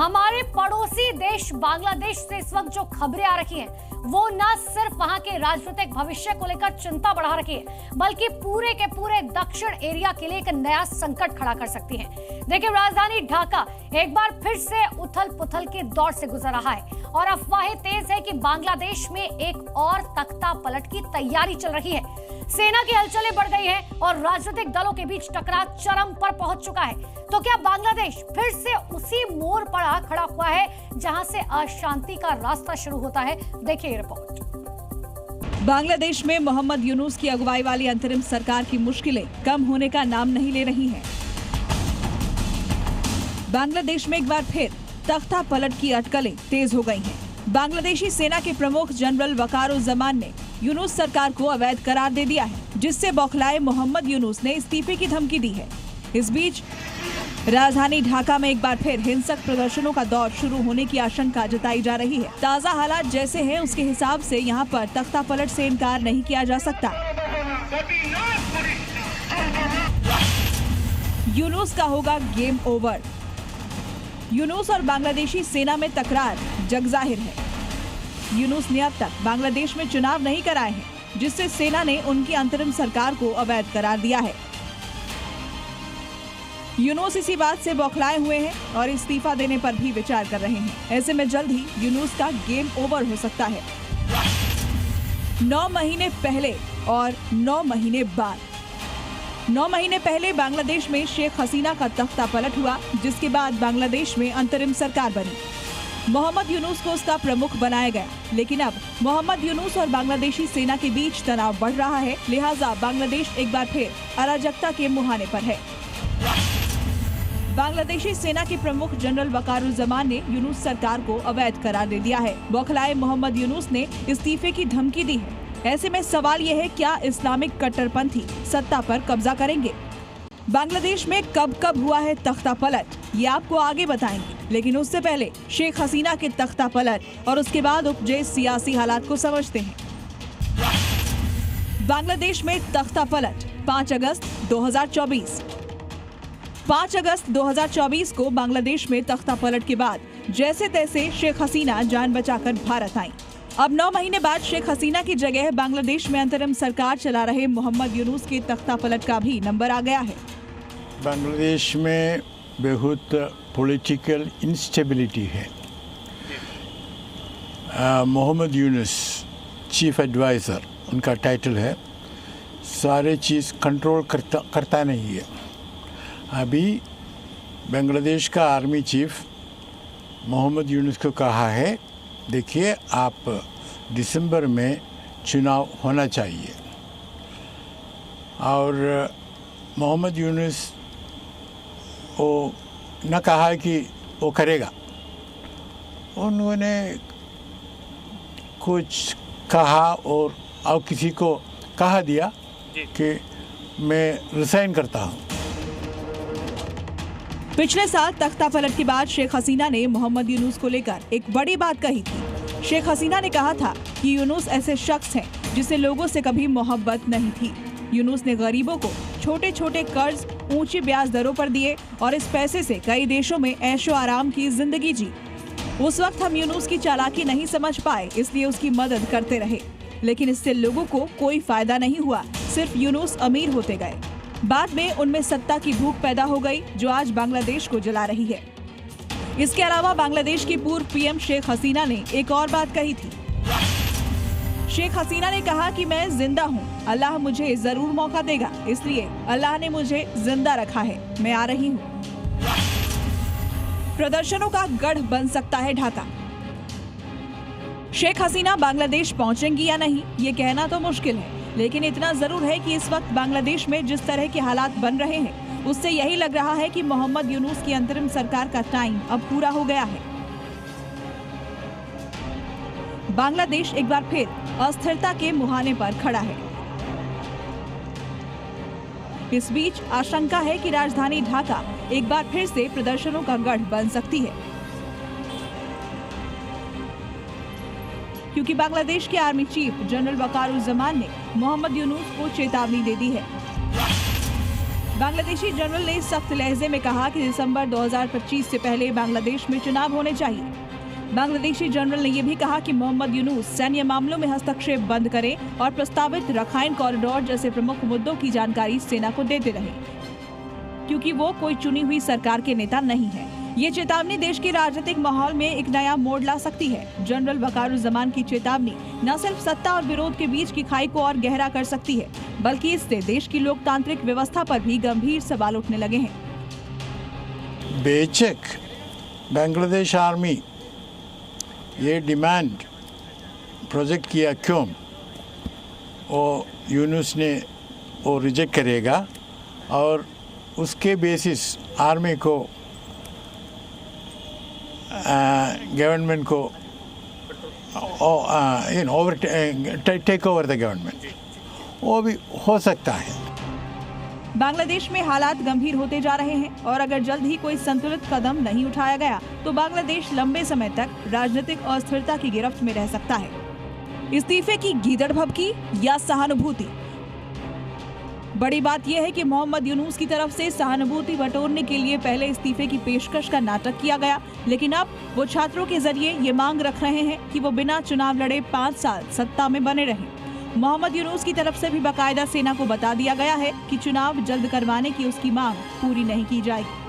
हमारे पड़ोसी देश बांग्लादेश से इस वक्त जो खबरें आ रही हैं वो न सिर्फ वहां के राजनीतिक भविष्य को लेकर चिंता बढ़ा रही है बल्कि पूरे के पूरे दक्षिण एरिया के लिए एक नया संकट खड़ा कर सकती है। देखिए, राजधानी ढाका एक बार फिर से उथल पुथल के दौर से गुजर रहा है और अफवाहें तेज है कि बांग्लादेश में एक और तख्ता पलट की तैयारी चल रही है। सेना की हलचलें बढ़ गई हैं और राजनीतिक दलों के बीच टकराव चरम पर पहुंच चुका है। तो क्या बांग्लादेश फिर से उसी मोड़ पर खड़ा हुआ है जहां से अशांति का रास्ता शुरू होता है? देखिए रिपोर्ट। बांग्लादेश में मोहम्मद यूनुस की अगुवाई वाली अंतरिम सरकार की मुश्किलें कम होने का नाम नहीं ले रही हैं। बांग्लादेश में एक बार फिर तख्ता पलट की अटकलें तेज हो गई हैं। बांग्लादेशी सेना के प्रमुख जनरल वकारुज़्ज़मान ने यूनुस सरकार को अवैध करार दे दिया है, जिससे बौखलाए मोहम्मद यूनुस ने इस्तीफे की धमकी दी है। इस बीच राजधानी ढाका में एक बार फिर हिंसक प्रदर्शनों का दौर शुरू होने की आशंका जताई जा रही है। ताज़ा हालात जैसे हैं उसके हिसाब से यहां पर तख्ता पलट से इनकार नहीं किया जा सकता। यूनुस का होगा गेम ओवर। यूनुस और बांग्लादेशी सेना में तकरार जग जाहिर है। यूनुस ने अब तक बांग्लादेश में चुनाव नहीं कराए हैं, जिससे सेना ने उनकी अंतरिम सरकार को अवैध करार दिया है। यूनुस इसी बात से बौखलाए हुए हैं और इस्तीफा देने पर भी विचार कर रहे हैं। ऐसे में जल्द ही यूनुस का गेम ओवर हो सकता है। 9 महीने पहले और 9 महीने बाद। 9 महीने पहले बांग्लादेश में शेख हसीना का तख्ता पलट हुआ, जिसके बाद बांग्लादेश में अंतरिम सरकार बनी। मोहम्मद यूनुस को उसका प्रमुख बनाया गया, लेकिन अब मोहम्मद यूनुस और बांग्लादेशी सेना के बीच तनाव बढ़ रहा है, लिहाजा बांग्लादेश एक बार फिर अराजकता के मुहाने पर है। बांग्लादेशी सेना के प्रमुख जनरल वकारुज़्ज़मान ने यूनुस सरकार को अवैध करार दे दिया है। बौखलाए मोहम्मद यूनुस ने इस्तीफे की धमकी दी है। ऐसे में सवाल यह है, क्या इस्लामिक कट्टरपंथी सत्ता पर कब्जा करेंगे? बांग्लादेश में कब हुआ है तख्ता पलट, ये आपको आगे बताएंगे, लेकिन उससे पहले शेख हसीना के तख्ता पलट और उसके बाद उपजे सियासी हालात को समझते हैं। बांग्लादेश में तख्ता पलट 5 अगस्त 2024। 5 अगस्त 2024 को बांग्लादेश में तख्ता पलट के बाद जैसे तैसे शेख हसीना जान बचाकर भारत आईं। अब 9 महीने बाद शेख हसीना की जगह बांग्लादेश में अंतरिम सरकार चला रहे मोहम्मद यूनुस के तख्ता पलट का भी नंबर आ गया है। बांग्लादेश में बहुत पॉलिटिकल इंस्टेबिलिटी है। मोहम्मद यूनुस चीफ एडवाइज़र उनका टाइटल है, सारे चीज़ कंट्रोल करता नहीं है। अभी बांग्लादेश का आर्मी चीफ मोहम्मद यूनुस को कहा है, देखिए आप दिसंबर में चुनाव होना चाहिए, और मोहम्मद यूनुस वो न कहा कि वो करेगा, उन्होंने कुछ कहा और किसी को कहा दिया कि मैं रिजाइन करता हूँ। पिछले साल तख्ता पलट के बाद शेख हसीना ने मोहम्मद यूनुस को लेकर एक बड़ी बात कही थी। शेख हसीना ने कहा था कि यूनुस ऐसे शख्स हैं जिसे लोगों से कभी मोहब्बत नहीं थी। यूनुस ने गरीबों को छोटे छोटे कर्ज ऊंची ब्याज दरों पर दिए और इस पैसे से कई देशों में ऐशो आराम की जिंदगी जी। उस वक्त हम यूनुस की चालाकी नहीं समझ पाए, इसलिए उसकी मदद करते रहे, लेकिन इससे लोगों को कोई फायदा नहीं हुआ, सिर्फ यूनुस अमीर होते गए। बाद में उनमें सत्ता की भूख पैदा हो गई, जो आज बांग्लादेश को जला रही है। इसके अलावा बांग्लादेश की पूर्व पीएम शेख हसीना ने एक और बात कही थी। शेख हसीना ने कहा कि मैं जिंदा हूँ, अल्लाह मुझे जरूर मौका देगा, इसलिए अल्लाह ने मुझे जिंदा रखा है, मैं आ रही हूँ। प्रदर्शनों का गढ़ बन सकता है ढाका। शेख हसीना बांग्लादेश पहुँचेंगी या नहीं, ये कहना तो मुश्किल है, लेकिन इतना जरूर है कि इस वक्त बांग्लादेश में जिस तरह के हालात बन रहे हैं, उससे यही लग रहा है कि मोहम्मद यूनुस की अंतरिम सरकार का टाइम अब पूरा हो गया है। बांग्लादेश एक बार फिर अस्थिरता के मुहाने पर खड़ा है। इस बीच आशंका है कि राजधानी ढाका एक बार फिर से प्रदर्शनों का गढ़ बन सकती है, क्योंकि बांग्लादेश के आर्मी चीफ जनरल वकारुज़्ज़मान ने मोहम्मद यूनुस को चेतावनी दे दी है। बांग्लादेशी जनरल ने सख्त लहजे में कहा कि दिसंबर 2025 से पहले बांग्लादेश में चुनाव होने चाहिए। बांग्लादेशी जनरल ने यह भी कहा कि मोहम्मद यूनुस सैन्य मामलों में हस्तक्षेप बंद करें और प्रस्तावित रखाइन कॉरिडोर जैसे प्रमुख मुद्दों की जानकारी सेना को देते रहें, क्योंकि वो कोई चुनी हुई सरकार के नेता नहीं है। ये चेतावनी देश के राजनीतिक माहौल में एक नया मोड़ ला सकती है। जनरल वकारुज्जमान की चेतावनी न सिर्फ सत्ता और विरोध के बीच की खाई को और गहरा कर सकती है, बल्कि इससे देश की लोकतांत्रिक व्यवस्था पर भी गंभीर सवाल उठने लगे हैं। बेशक बांग्लादेश आर्मी ये डिमांड प्रोजेक्ट किया, क्यों वो यूनुस ने वो रिजेक्ट करेगा और उसके बेसिस आर्मी को गवर्नमेंट को टेक ओवर द गवर्नमेंट, वो भी हो सकता है। बांग्लादेश में हालात गंभीर होते जा रहे हैं और अगर जल्द ही कोई संतुलित कदम नहीं उठाया गया तो बांग्लादेश लंबे समय तक राजनीतिक अस्थिरता की गिरफ्त में रह सकता है। इस्तीफे की गीदड़ भभकी या सहानुभूति? बड़ी बात यह है कि मोहम्मद यूनुस की तरफ से सहानुभूति बटोरने के लिए पहले इस्तीफे की पेशकश का नाटक किया गया, लेकिन अब वो छात्रों के जरिए ये मांग रख रहे हैं कि वो बिना चुनाव लड़े 5 साल सत्ता में बने रहें। मोहम्मद यूनुस की तरफ से भी बाकायदा सेना को बता दिया गया है कि चुनाव जल्द करवाने की उसकी मांग पूरी नहीं की जाएगी।